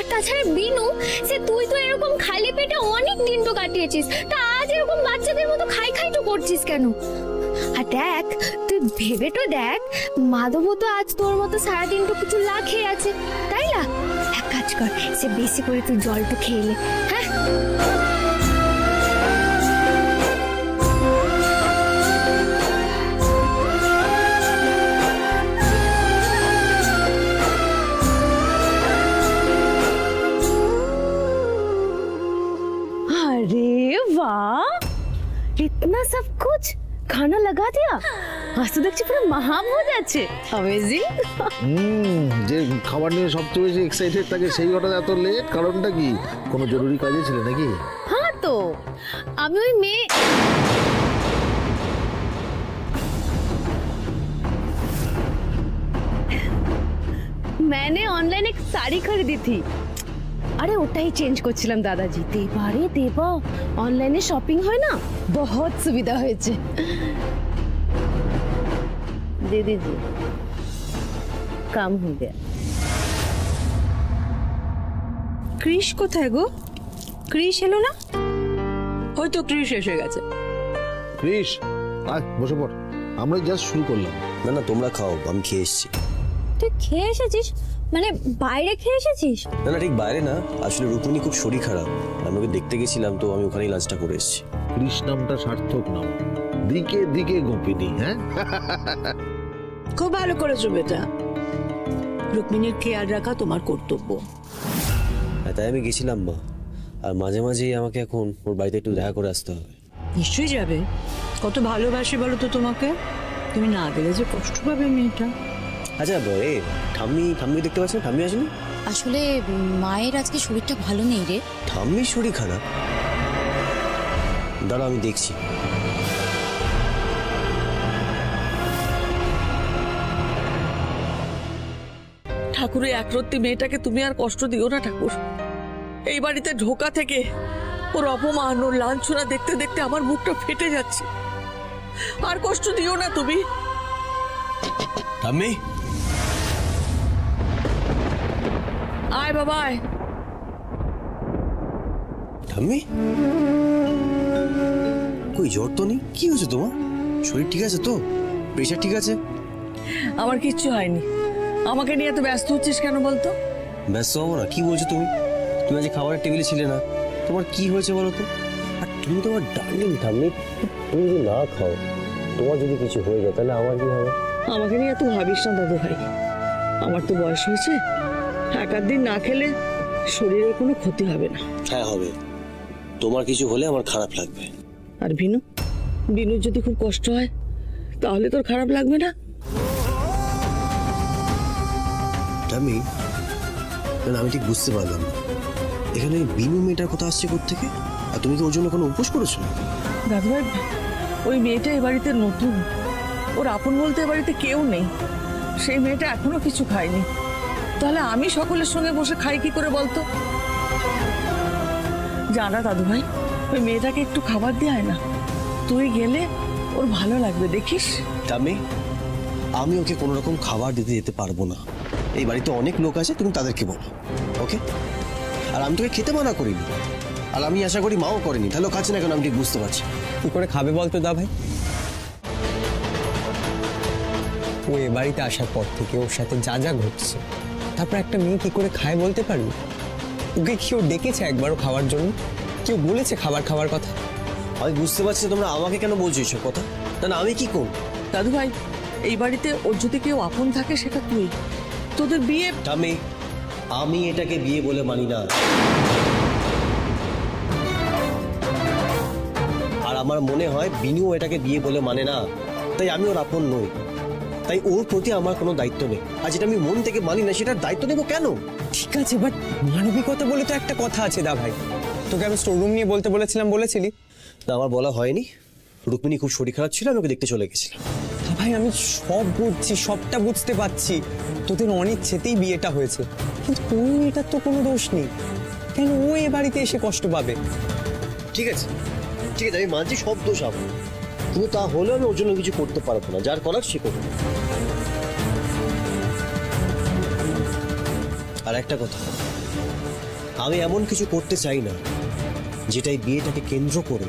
আর তাছাড়া বিনু, সে তুই তো এরকম খালি পেটে অনেক দিন তো কাটিয়েছিস, তা আজ এরকম বাচ্চাদের মতো খাই খাই তো করছিস কেন? আর দেখ, তুই ভেবে তো দেখ, মাধব তো আজ তোর মতো সারাদিন তো কিছু না খেয়ে আছে, তাই না? এক কাজ কর, সে বেশি করে তুই জল তো খেয়ে নে, হ্যাঁ? अरे वाह, इतना सब कुछ खाना लगा दिया। आज तो देखছি পুরো মহাভোজ আছে। অ্যামেজিং। যে খাবার নিয়ে সবচেয়ে বেশি এক্সাইটেড থাকে সেই হঠাৎ এত লেট, কারণটা কি? কোনো জরুরি কাজে ছিল নাকি? হ্যাঁ তো আমি ওই মেয়ে मैंने ऑनलाइन एक साड़ी खरीदी थी। अरे ওটাই চেঞ্জ করছিলাম দাদাজি। দেবারে দেবা, অনলাইনে শপিং হয় না, বহুত সুবিধা হয়েছে। दीदी जी काम हो गया। ক্রিশ কোথায় গো? ক্রিশ এলো না? হয়তো ক্রিশ এসে গেছে। ক্রিশ, আয় বসে পড়, আমরা জাস্ট শুরু করলাম। না না, তোমরা খাও, আমি খেয়ে এসেছি। তুই খেয়ে এসেছিস? মানে বাইরে খেয়ে এসেছিস? না না, ঠিক বাইরে না, আসলে রুকুনি খুব শরীর খারাপ, আমি ওকে দেখতে গেছিলাম, তো আমি ওখানেই লাঞ্চটা করে এসেছি। ক্রিশ নামটা সার্থক নাম, দিকে দিকে গোপিনী। হ্যাঁ, খুব ভালো করেছো বেটা, রুক্মিণীর খেয়াল রাখা তোমার কর্তব্য। তাই আমি গেছিলাম মা, আর মাঝে মাঝেই আমাকে এখন ওর বাড়িতে একটু দেখা করে আসতে হবে। নিশ্চয়ই যাবে, কত ভালোবাসে বলো তো তোমাকে, তুমি না গেলে যে কষ্ট পাবে মেয়েটা। আচ্ছা এই ঠাম্মি দেখতে পাচ্ছেন? ঠাম্মি আসেনি? আসলে মায়ের আজকে শরীরটা ভালো নেই রে। ঠাম্মির শরীর খারাপ? দাঁড়া আমি দেখছি। ঠাকুরের একরত্তি মেয়েটাকে তুমি আর কষ্ট দিও না ঠাকুর। এই বাড়িতে ঢোকা থেকে ওর অপমান, ওর লাঞ্ছনা দেখতে দেখতে আমার বুকটা ফেটে যাচ্ছে। আর কষ্ট দিও না তুমি। ঠাম্মি, আয় বাবা আয়। ঠাম্মি কই, জ্বর তো নেই? কি হয়েছে তোমার? শরীর ঠিক আছে তো? প্রেশার ঠিক আছে? আমার কিচ্ছু হয়নি। আমাকে নিয়ে এত ব্যস্ত হচ্ছিস কেন বলতো? ব্যস্ত হবো না? কি বলছো তুমি? তুমি আজ খাবারের টেবিলে ছিলে না, তোমার কি হয়েছে বলো তো? আর তুমি তোমার ডার্লিং ঠাম্মি, তুমি যদি না খাও, তোমার যদি কিছু হয়ে যায় তাহলে আমার কি হবে? আমাকে নিয়ে এত ভাবিস না দাদু ভাই, আমার তো বয়স হয়েছে, এক আধ দিন না খেলে শরীরের কোনো ক্ষতি হবে না। হ্যাঁ হবে, তোমার কিছু হলে আমার খারাপ লাগবে। আর বিনুর যদি খুব কষ্ট হয় তাহলে তোর খারাপ লাগবে না? ঠাম্মি, না আমি ঠিক বুঝতে পারলাম না, এখানে বিনু মেয়েটার কথা আসছে কোত্থেকে? আর তুমি কি ওর জন্য কোনো উপোস করেছো? দাদু ভাই, ওই মেয়েটা এ বাড়িতে নতুন, ওর আপন বলতে এ বাড়িতে কেউ নেই, সেই মেয়েটা এখনো কিছু খায়নি, তাহলে আমি সকলের সঙ্গে বসে খাই কি করে বলতো? জানা দাদু ভাই, ওই মেয়েটাকে একটু খাবার দিয়ে আয় না, তুই গেলে ওর ভালো লাগবে দেখিস। ঠাম্মি, আমি ওকে কোনো রকম খাবার দিতে যেতে পারবো না, এই বাড়িতে অনেক লোক আছে, তুমি তাদেরকে বলো, ওকে? আর আমি তোকে খেতে মানা করিনি, আর আমি আশা করি মাও করেনি, তাহলে খাচ্ছে না কেন আমি ঠিক বুঝতে পারছি। কি করে খাবে বলতো দা ভাই? ও এ বাড়িতে আসার পর থেকে ওর সাথে যা যা ঘটছে, তারপর একটা মেয়ে কি করে খায় বলতে পারবি? ওকে কেউ ডেকেছে একবারও খাওয়ার জন্য? কেউ বলেছে খাবার কথা? আমি বুঝতে পারছি তোমরা আমাকে কেন বলছো এইসব কথা, না আমি কি করব? দাদু ভাই, এই বাড়িতে ওর যদি কেউ আপন থাকে সেটা তুই, তোদের বিয়ে। আমি এটাকে বিয়ে বলে মানি না, আর আমার মনে হয় বিনু এটাকে বিয়ে বলে মানে না, তাই আমি ওর আপন নই, তাই ওর প্রতি আমার কোনো দায়িত্ব নেই, আর যেটা আমি মন থেকে মানি না সেটার দায়িত্ব নেবো কেন? ঠিক আছে, বাট মানবিকতা বলে তো একটা কথা আছে দা ভাই। তোকে আমি স্টোর রুম নিয়ে বলেছিলি? না, আমার বলা হয়নি, রুক্মিণী খুব শরীর খারাপ ছিল, আমি ওকে দেখতে চলে গেছিলাম। ভাই আমি সব বুঝছি, সবটা বুঝতে পারছি, তোদের অনিচ্ছেতেই বিয়েটা হয়েছে, কিন্তু ওই মেয়েটার তো কোনো দোষ নেই, কেন ও এ বাড়িতে এসে কষ্ট পাবে? ঠিক আছে আমি মানছি সব দোষ আমার, কিন্তু তা হলেও আমি ওর জন্য কিছু করতে পারবো না, যার করার সে করবে। আর একটা কথা, আমি এমন কিছু করতে চাই না যেটা এই বিয়েটাকে কেন্দ্র করে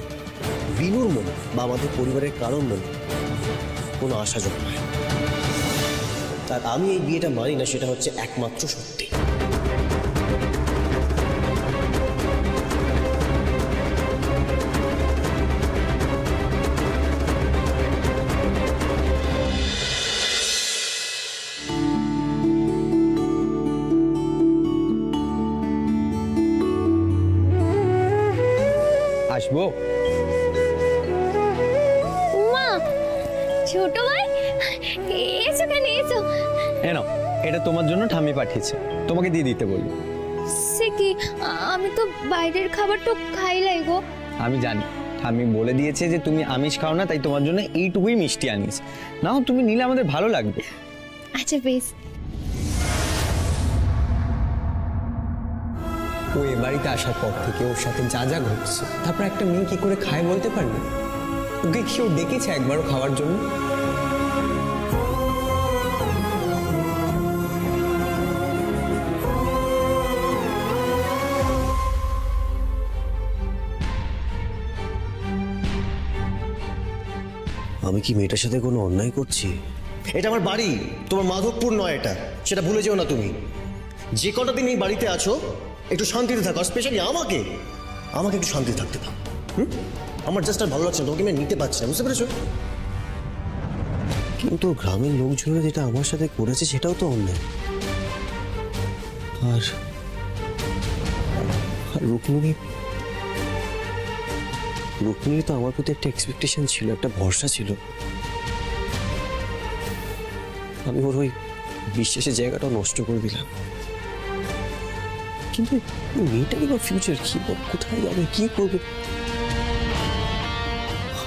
বিনুর মনে বা আমাদের পরিবারের কারণ মনে কোনো আশা জন্মায়। আর আমি এই বিয়েটা মানি না, সেটা হচ্ছে একমাত্র সত্যি। আসবো? মা, ছোট ভাই, এসো কেন, এসো। এনো, এটা তোমার জন্য ঠাম্মি পাঠিয়েছে, তোমাকে দিয়ে দিতে বললো। সে কি, আমি তো বাইরের খাবার তো খাই লাই গো। আমি জানি, ঠাম্মি বলে দিয়েছে যে তুমি আমিষ খাও না, তাই তোমার জন্য এইটুকুই মিষ্টি আনিস। নাও, তুমি নিলে আমাদের ভালো লাগবে। আচ্ছা বেশ। ও এ বাড়িতে আসার পর থেকে ওর সাথে যা যা ঘটছে, তারপর একটা মেয়ে কি করে খায় বলতে পারবে? ওকে কি ও ডেকেছে একবারও খাওয়ার জন্য? আমি কি মেয়েটার সাথে কোনো অন্যায় করছি? এটা আমার বাড়ি, তোমার মাধবপুর নয় এটা, সেটা ভুলে যেও না তুমি। যে কটা দিন এই বাড়িতে আছো একটু শান্তিতে থাকো, স্পেশালি আমাকে একটু শান্তিতে থাকতে দাও। আমার জাস্ট আর ভালো লাগছে না, তোমাকে আমি নিতে পারছি না, বুঝতে পেরেছো? কিন্তু গ্রামের লোকজনেরা যেটা আমার সাথে করেছে সেটাও তো অন্যায়। আর রুক্মিণী তো আমার প্রতি একটা এক্সপেকটেশন ছিল, একটা ভরসা ছিল। আমি ওর ওই বিশ্বাসের জায়গাটা নষ্ট করে দিলাম। কিন্তু মেয়েটাকে বা ফিউচার কি, কোথায় যাবে, কি করবে?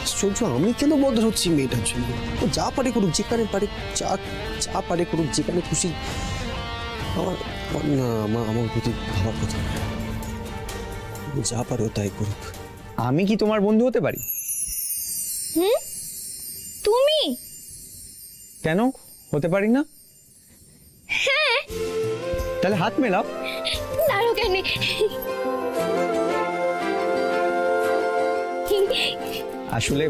আশ্চর্য, আমি কেন বদল হচ্ছি মেয়েটার জন্য? ও যা পারে করুক, যেখানে পারে, যা পারে করুক, যেখানে খুশি। আমার প্রতি ভাবার কথা না, যা পারে ও তাই করুক। আমি কি তোমার বন্ধু হতে পারি? তুমি? কেন হতে পারি না? হ্যাঁ। তাহলে হাত মেলাও। দাঁড়ো কেন, আসলে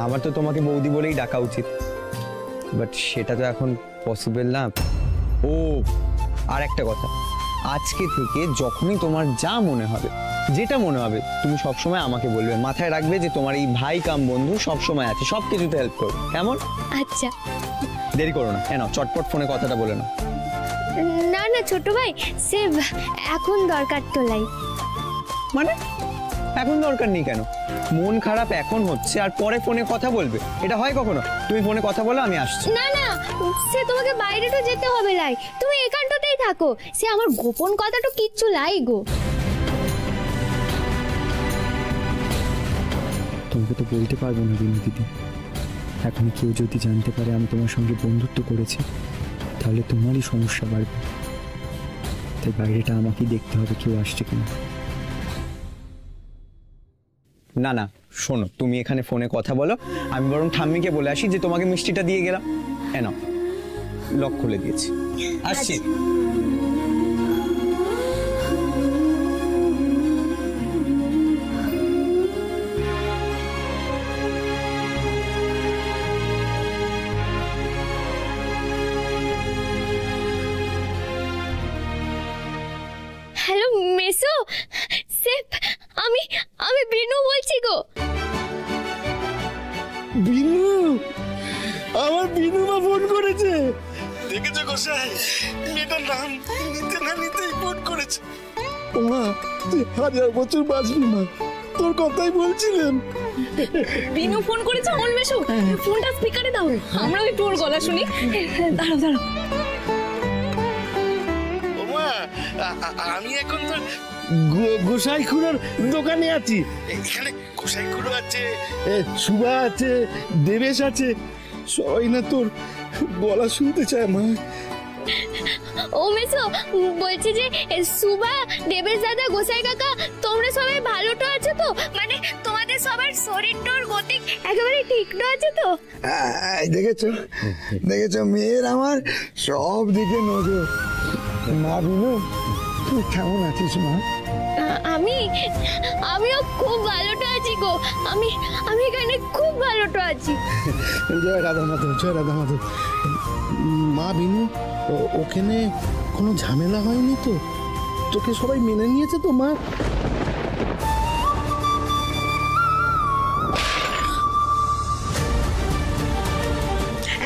আমার তো তোমাকে বৌদি বলেই ডাকা উচিত, বাট সেটা তো এখন পসিবল না। ও আর একটা কথা, আজকে থেকে যখনই তোমার যা মনে হবে, যেটা মনে হবে, তুমি সবসময় আমাকে বলবে। মাথায় রাখবে যে তোমার এই ভাই কাম বন্ধু সবসময় আছে, সব কিছুতে হেল্প করবে, কেমন? আচ্ছা। দেরি করো না, কেন চটপট ফোনে কথাটা বলে না। না না ছোট ভাই, সে এখন দরকার তো লাই। মানে এখন দরকার নেই কেন? মন খারাপ এখন হচ্ছে আর পরে ফোনে কথা বলবে, এটা হয় কখনো? তুমি ফোনে কথা বলো, আমি আসছি। না না, সে তোমাকে বাইরে তো যেতে হবে লাই, তুমি এখানটাতেই থাকো। সে আমার গোপন কথাটা কিচ্ছু লাই গো। তোমাকে তো বলতে পারবো না বিনু দিদি। এখন কেউ যদি জানতে পারে আমি তোমার সঙ্গে বন্ধুত্ব করেছি, তাহলে তোমারই সমস্যা বাড়বে। তাই বাইরেটা আমাকেই দেখতে হবে কেউ আসছে কিনা। না না শোনো, তুমি এখানে ফোনে কথা বলো, আমি বরং ঠাম্মিকে বলে আসি যে তোমাকে মিষ্টিটা দিয়ে গেলাম। এনো, লক খুলে দিয়েছি, আসছি। হ্যালো মেসো, সেফ, আমি বিনু বলছি গো। বিনু, আমার বিনু মা ফোন করেছে। দেখেছো গোসাই, মেয়েটার নাম নিতে না নিতেই ফোন করেছে। ও মা, তুই 1000 বছর বাঁচবি মা, তোর কথাই বলছিলেন। বিনু ফোন করেছে অমল মেশো, ফোনটা স্পিকারে দাও, আমরাও একটু ওর গলা শুনি। দাঁড়াও দাঁড়াও। ও মা, আমি এখন তো গোসাই খুড়োর দোকানে আছি। এখানে গোসাই খুড়ো আছে, সুভা আছে, দেবেশ আছে, সবাই না তোর গলা শুনতে চায় মা। ও মেসো, বলছি যে সুভা, দেবেশ দাদা, গোসাই কাকা, তোমরা সবাই ভালো তো আছো তো? মানে তোমাদের সবার শরীর তোর গতি একেবারে ঠিক তো আছে তো? দেখেছো দেখেছো, মেয়ের আমার সব দিকে নজর। মা বিনু, তুই কেমন আছিস মা? আমিও খুব ভালোটা আছি গো। আমি এখানে খুব ভালোটা আছি। জয় রাধা মাধব, জয় রাধা মাধব। মা বিনু, ওখানে কোনো ঝামেলা হয়নি তো? তোকে সবাই মেনে নিয়েছে তো মা?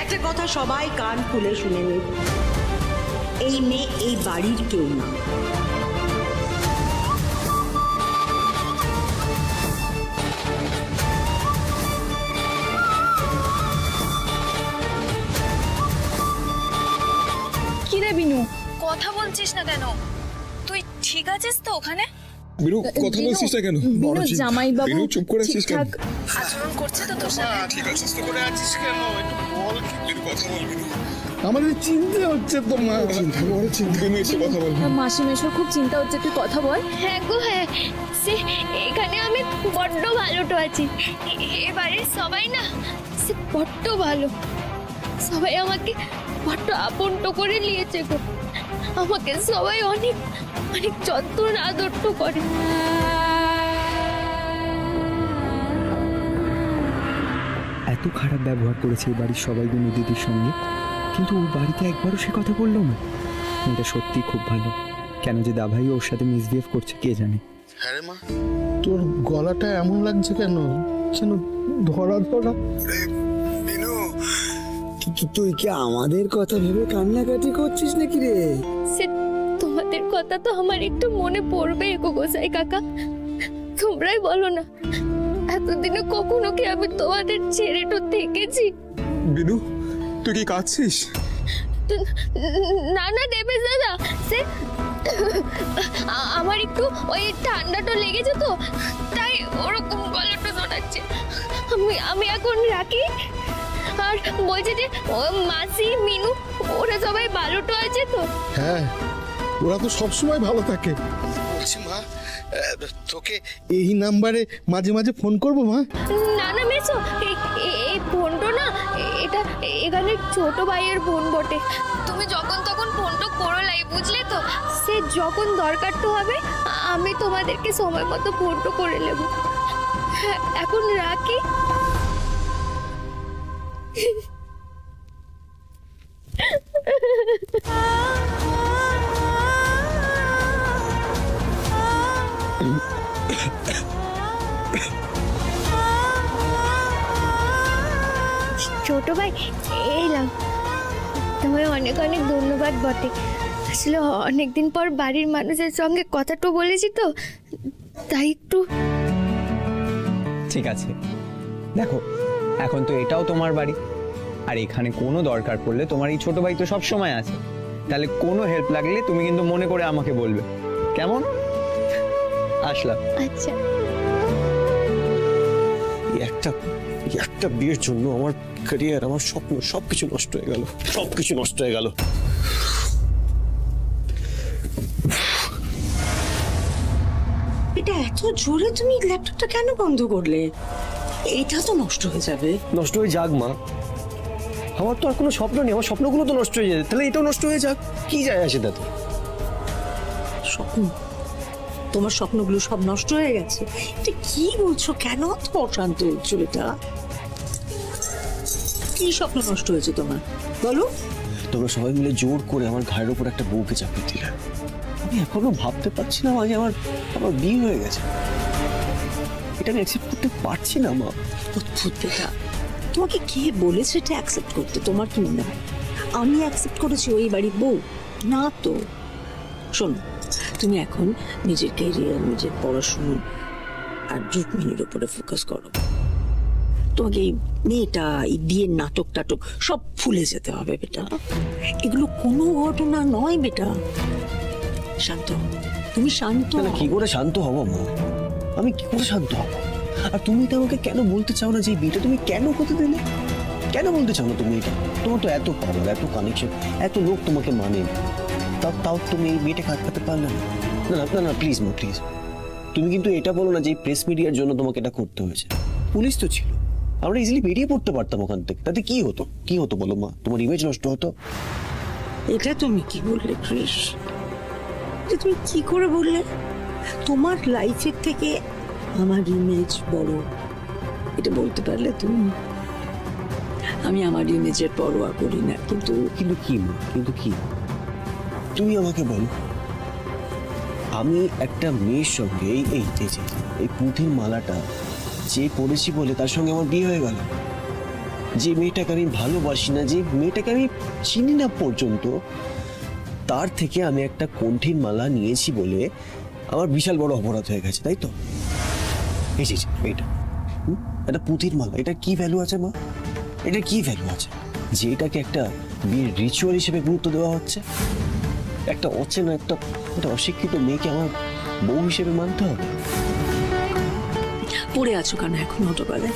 একটা কথা সবাই কান খুলে শুনে নিন, এই মেয়ে এই বাড়ির কেউ না। কিরে বিনু, কথা বলছিস না কেন? তুই ঠিক আছিস তো ওখানে? বিনু, কথা বলছিস না কেন? বিনু জামাই বাবু বিনু, চুপ করে আছিস কেন? আচরণ করছে তো তোর সাথে? ঠিক আছিস তো? করে আছিস কেন? একটু বল। বিনু, কথা বল বিনু। আমাদের চিন্তা হচ্ছে তো মা। চিন্তা বড় চিন্তা। বিনু, এসে কথা বল। মাসি মেশোর খুব চিন্তা হচ্ছে, তুই কথা বল। হ্যাঁ গো হ্যাঁ, সে এখানে আমি বড্ড ভালোটা আছি। এবারে সবাই না সে বড্ড ভালো, সবাই আমাকে বড্ড আপনটো করে নিয়েছে গো। আমাকে সবাই অনেক অনেক যত্ন আদর করে। এত খারাপ ব্যবহার করেছে এই বাড়ির সবাই বিনু দিদির সঙ্গে, কিন্তু ওর বাড়িতে একবারও সে কথা বললো না। এটা সত্যি খুব ভালো। কেন যে দাভাই ওর সাথে মিসবিহেভ করছে কে জানে। হ্যাঁ রে মা, তোর গলাটা এমন লাগছে কেন? যেন ধরা ধরা। বিনু, তুই কি আমাদের কথা ভেবে কান্নাকাটি করছিস নাকি রে? সে তোমাদের কথা তো আমার একটু মনে পড়বে গো গোসাই কাকা। তোমরাই বলো না, এতদিনে কখনো কি আমি তোমাদের ছেড়ে তো থেকেছি? বিনু, তুই কি কাঁদছিস? না না দেবেশ দাদা, সে আমার একটু ওই ঠান্ডাটা লেগেছে তো, তাই ওরকম গলাটা শোনাচ্ছে। আমি এখন রাখি। আর বলছি যে মাসি মিনু ওরা সবাই ভালোটা আছে তো? হ্যাঁ, ওরা তো সবসময় ভালো থাকে। বলছি মা, তোকে এই নাম্বারে মাঝে মাঝে ফোন করবো মা? না না মেসো, এই ফোনটা না, এটা এখানে ছোট ভাইয়ের ফোন বটে। তুমি যখন তখন ফোনটা করো লাই, বুঝলে তো? সে যখন দরকার তো হবে আমি তোমাদেরকে সময় মতো ফোনটা করে নেব। এখন রাখি। ছোট ভাই, এলাম। তোমায় অনেক অনেক ধন্যবাদ বটে। আসলে অনেকদিন পর বাড়ির মানুষের সঙ্গে কথাটা বলেছি তো, তাই একটু। ঠিক আছে, দেখো এখন তো এটাও তোমার বাড়ি, আর এখানে কোনো দরকার পড়লে তোমার এই ছোট ভাই তো সব সময় আছে। তাহলে কোনো হেল্প লাগলে তুমি কিন্তু মনে করে আমাকে বলবে, কেমন? আসলাম। আচ্ছা। একটা বিয়ের জন্য আমার ক্যারিয়ার, আমার স্বপ্ন সবকিছু নষ্ট হয়ে গেল, সবকিছু নষ্ট হয়ে গেল। এটা এত জোরে তুমি ল্যাপটপটা কেন বন্ধ করলে? এটা তো নষ্ট হয়ে যাবে। নষ্ট হয়ে যাক মা, আমার তো আর কোনো স্বপ্ন নেই। আমার স্বপ্নগুলো তো নষ্ট হয়ে যাবে, তাহলে এটাও নষ্ট হয়ে যাক, কি যায় আসে তাতে? স্বপ্ন? তোমার স্বপ্নগুলো সব নষ্ট হয়ে গেছে? এটা কি বলছো? কেন তো অশান্ত হচ্ছো? এটা কি স্বপ্ন নষ্ট হয়েছে তোমার, বলো? তোমরা সবাই মিলে জোর করে আমার ঘাড়ের উপর একটা বউকে চাপিয়ে দিলে। আমি এখনো ভাবতে পারছি না যে আমার বিয়ে হয়ে গেছে। এটা আমি অ্যাকসেপ্ট করতে পারছি না মা। অদ্ভুত বেটা, তোমাকে কে বলেছে এটা অ্যাকসেপ্ট করতে? তোমার কি মনে হয় আমি অ্যাকসেপ্ট করেছি ওই বাড়ির বউ? না তো। শোনো, তুমি এখন নিজের ক্যারিয়ার, নিজের পড়াশুনো আর রুক্মিণীর উপরে ফোকাস করো। তোমাকে এই মেয়েটা, এই বিয়ের নাটক টাটক সব ভুলে যেতে হবে বেটা। এগুলো কোনো ঘটনা নয় বেটা। শান্ত হও, তুমি শান্ত। কি করে শান্ত হবো মা? আমি কি করে শান্ত হবো? আর তুমি তো আমাকে কেন বলতে চাও না যে এই বিয়েটা তুমি কেন করতে দিলে? কেন বলতে চাও না তুমি এটা? তোমার তো এত পাওয়ার, এত কানেকশন, এত লোক তোমাকে মানে, তাও তুমি এই বিয়েটাকে আটকাতে পারলে না। না না না, প্লিজ মা, প্লিজ। তুমি কিন্তু এটা বলো না যে প্রেস মিডিয়ার জন্য তোমাকে এটা করতে হয়েছে। পুলিশ তো ছিল, আমরা ইজিলি বেরিয়ে পড়তে পারতাম ওখান থেকে। তাতে কি হতো? কি হতো বলো মা? তোমার ইমেজ নষ্ট হতো। এটা তুমি কি বললে ক্রিস? এটা তুমি কি করে বললে? তোমার লাইফের থেকে আমার ইমেজ বড়, এটা বলতে পারলে তুমি? আমি আমার ইমেজের পরোয়া করি না, কিন্তু কিন্তু কি মা, কিন্তু কি? তুমি আমাকে বলো, আমি একটা মেয়ের সঙ্গে এই পুঁথির মালাটা যে পড়েছি বলে তার সঙ্গে আমার বিয়ে হয়ে গেল। যে মেয়েটাকে আমি ভালোবাসি না, যে মেয়েটাকে আমি চিনি না পর্যন্ত, তার থেকে আমি একটা কণ্ঠীর মালা নিয়েছি বলে আমার বিশাল বড় অপরাধ হয়ে গেছে, তাই তো? এইটা একটা পুঁথির মালা, এটা কি ভ্যালু আছে মা? এটা কি ভ্যালু আছে যে এটাকে একটা বিয়ের রিচুয়াল হিসেবে গুরুত্ব দেওয়া হচ্ছে? একটা অচেনা একটা অশিক্ষিত মেয়েকে আমার বউ হিসেবে মানতে হবে? পড়ে আছো কেন এখন অটোপালে?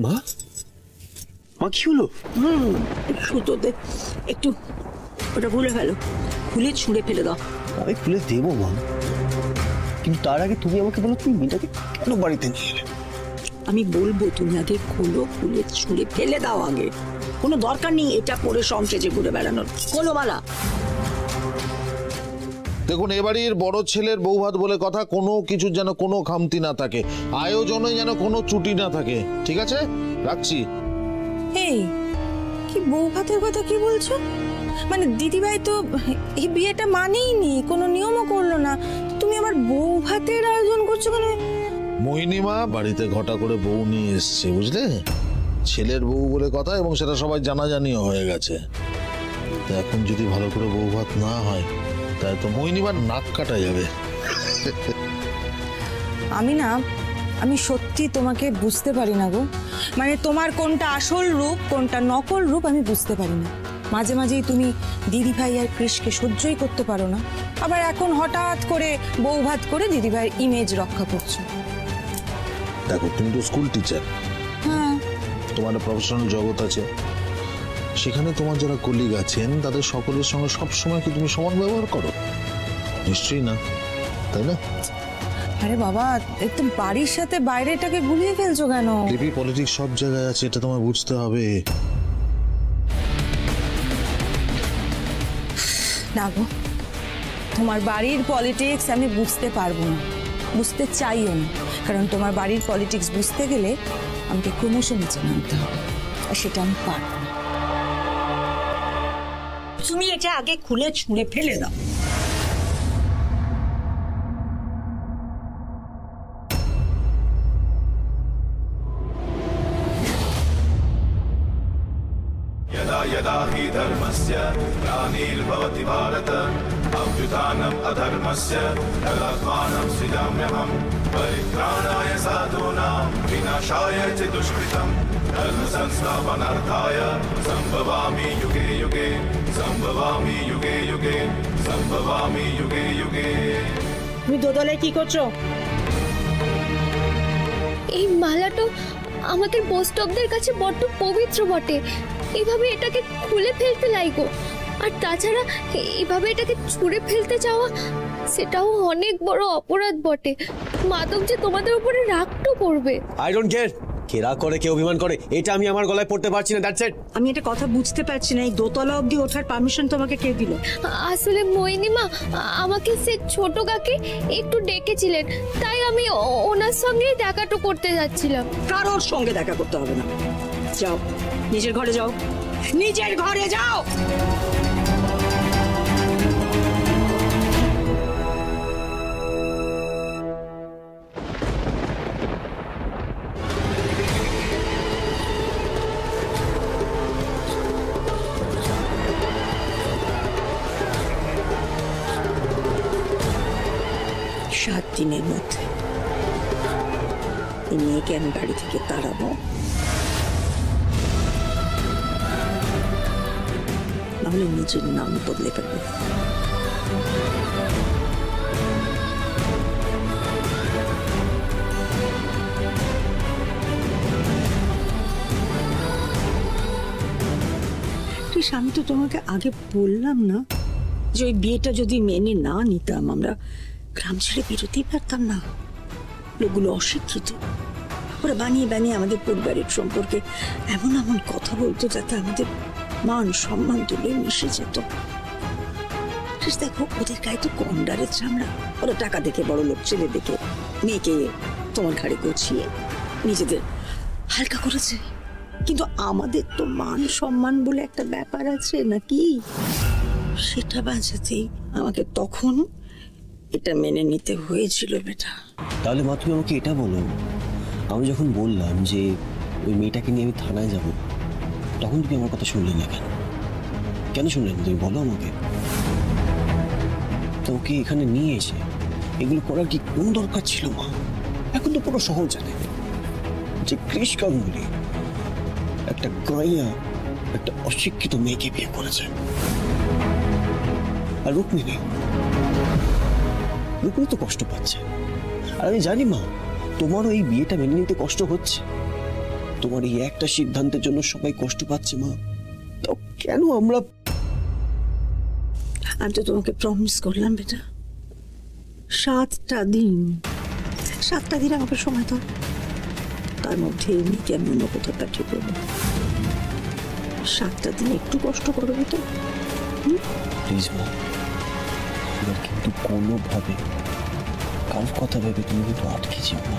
মা, মা কি হলো? সুতোতে একটু ওটা খুলে ফেলো, খুলে ছুঁড়ে ফেলে দাও। আমি খুলে দেবো মা, কিন্তু তার আগে তুমি আমাকে বলো তুমি মেয়েটাকে কেন বাড়িতে নিয়ে এলে? আমি বলবো তুমি আগে খোলো, খুলে ছুঁড়ে ফেলে দাও আগে। কোনো দরকার নেই এটা পরে সংসেজে ঘুরে বেড়ানোর। খোলো মালা। দেখুন, এবাড়ির বড় ছেলের বৌভাত বলে কথা, কোনো কিছু যেন কোনো খামতি না থাকে, আয়োজনে যেন কোনো ত্রুটি না থাকে, ঠিক আছে? রাখছি। এই কি বৌভাতের কথা কি বলছো? মানে দিদিভাই তো এই বিয়েটা মানেই নি, কোনো নিয়মও করলো না, তুমি আবার বৌভাতের আয়োজন করছো কেন? মোহিনীমা বাড়িতে ঘটা করে বউ নিয়ে এসছে, বুঝলে? ছেলের বউ বলে কথা, এবং সেটা সবাই জানাজানিও হয়ে গেছে। তো এখন যদি ভালো করে বৌভাত না হয় তাই তো মোহিনীমার নাক কাটা যাবে। আমি সত্যি তোমাকে বুঝতে পারি না গো। মানে তোমার কোনটা আসল রূপ কোনটা নকল রূপ আমি বুঝতে পারি না। মাঝে মাঝেই তুমি দিদিভাই আর কৃষকে সহ্যই করতে পারো না, আবার এখন হঠাৎ করে বৌভাত করে দিদিভাইয়ের ইমেজ রক্ষা করছো। দেখো, তুমি তো স্কুল টিচার, হ্যাঁ, তোমার প্রফেশনাল জগৎ আছে, সেখানে তোমার যারা কলিগ আছেন তাদের সকলের সঙ্গে সবসময় কি তুমি সমান ব্যবহার করো? নিশ্চয়ই না, তাই না? আরে বাবা, একদম বাড়ির সাথে বাইরেটাকে গুলিয়ে ফেলছো কেন? লিপি পলিটিক্স সব জায়গায় আছে, এটা তোমায় বুঝতে হবে। না গো, তোমার বাড়ির পলিটিক্স আমি বুঝতে পারবো না, বুঝতে চাইও না, কারণ তোমার বাড়ির পলিটিক্স বুঝতে গেলে আমাকে ক্রমশ নিচে নামতে হবে, আর সেটা আমি পারবো না। তুমি এটা আগে খুলে ছুঁড়ে ফেলে দাও। यदा यदा हि धर्मस्य ग्लानिर्भवति भारत अभ्युत्थानम् अधर्मस्य तदात्मानं सृजाम्यहं परित्राणाय साधूनां विनाशाय च दुष्कृतं धर्म संस्थापनार्थाय संभवामि युगे युगे संभवामि युगे युगे संभवामि युगे युगे। তুমি দোদলে কি করছো? এই মালাটা আমাদের বৈষ্ণবদের কাছে বড্ড পবিত্র বটে, এইভাবে এটাকে খুলে ফেলতে লাইগো। আর তাছাড়া এইভাবে এটাকে ছুঁড়ে ফেলতে চাওয়া সেটাও অনেক বড় অপরাধ বটে। মাধব যে তোমাদের উপরে রাগটো করবে। আই ডোন্ট কেয়ার, কে রাগ করে কে অভিমান করে এটা আমি আমার গলায় পড়তে পারছি না, দ্যাটস ইট। আমি এটা কথা বুঝতে পারছি না, এই দোতলা অবধি ওঠার পারমিশন তোমাকে কে দিল? আসলে মোহিনীমা আমাকে সে ছোট কাকে একটু ডেকেছিলেন, তাই আমি ওনার সঙ্গে দেখাটো করতে যাচ্ছিলাম। কারোর সঙ্গে দেখা করতে হবে না, যাও নিজের ঘরে যাও, নিজের ঘরে যাও। সাত দিনের মধ্যে এই মেয়েকে আমি বাড়ি থেকে তাড়াবো, নাহলে নিজের নাম বদলে ফেলবো। আমি তো তোমাকে আগে বললাম না যে ওই বিয়েটা যদি মেনে না নিতাম আমরা গ্রাম ছেড়ে বেরোতেই পারতাম না। লোকগুলো অশিক্ষিত, ওরা বানিয়ে বানিয়ে আমাদের পরিবারের সম্পর্কে এমন এমন কথা বলতো যাতে আমাদের মান সম্মান তুলে মিশে যেত। দেখো ওদের গায়ে তো কন্ডারের চামড়া। ওরা টাকা দেখে, বড় লোক ছেলে দেখে মেয়েকে তোমার ঘাড়ে গছিয়ে নিজেদের হালকা করেছে। কিন্তু আমাদের তো মান সম্মান বলে একটা ব্যাপার আছে নাকি, সেটা বাঁচাতেই আমাকে তখন এটা মেনে নিতে হয়েছিল বেটা। তাহলে মা তুমি আমাকে এটা বলো, আমি যখন বললাম যে ওই মেয়েটাকে নিয়ে আমি থানায় যাব, তখন তুমি আমার কথা শুনলে না কেন? কেন শুনলে না তুমি বলো আমাকে? তো ওকে এখানে নিয়ে এসে এগুলো করার কি কোন দরকার ছিল মা? এখন তো পুরো শহর জানে যে কৃষ গাঙ্গুলি একটা গাইয়া একটা অশিক্ষিত মেয়েকে বিয়ে করেছে। আর রুক্মিণী তো কষ্ট পাচ্ছে। আর আমি জানি মা, তোমারও এই বিয়েটা মেনে নিতে কষ্ট হচ্ছে। তোমার এই একটা সিদ্ধান্তের জন্য সবাই কষ্ট পাচ্ছে মা। তো কেন আমরা? আমি তো তোমাকে প্রমিস করলাম বেটা, 7টা দিন আমাকে সময় দাও। তার মধ্যে এমনিকে আমি অন্য কোথাও পাঠিয়ে দেবো। 7টা দিন একটু কষ্ট করো বেটা, প্লিজ মা। এবার কিন্তু কোনোভাবে কার কথা ভেবে তুমি কিন্তু আটকে যেও না।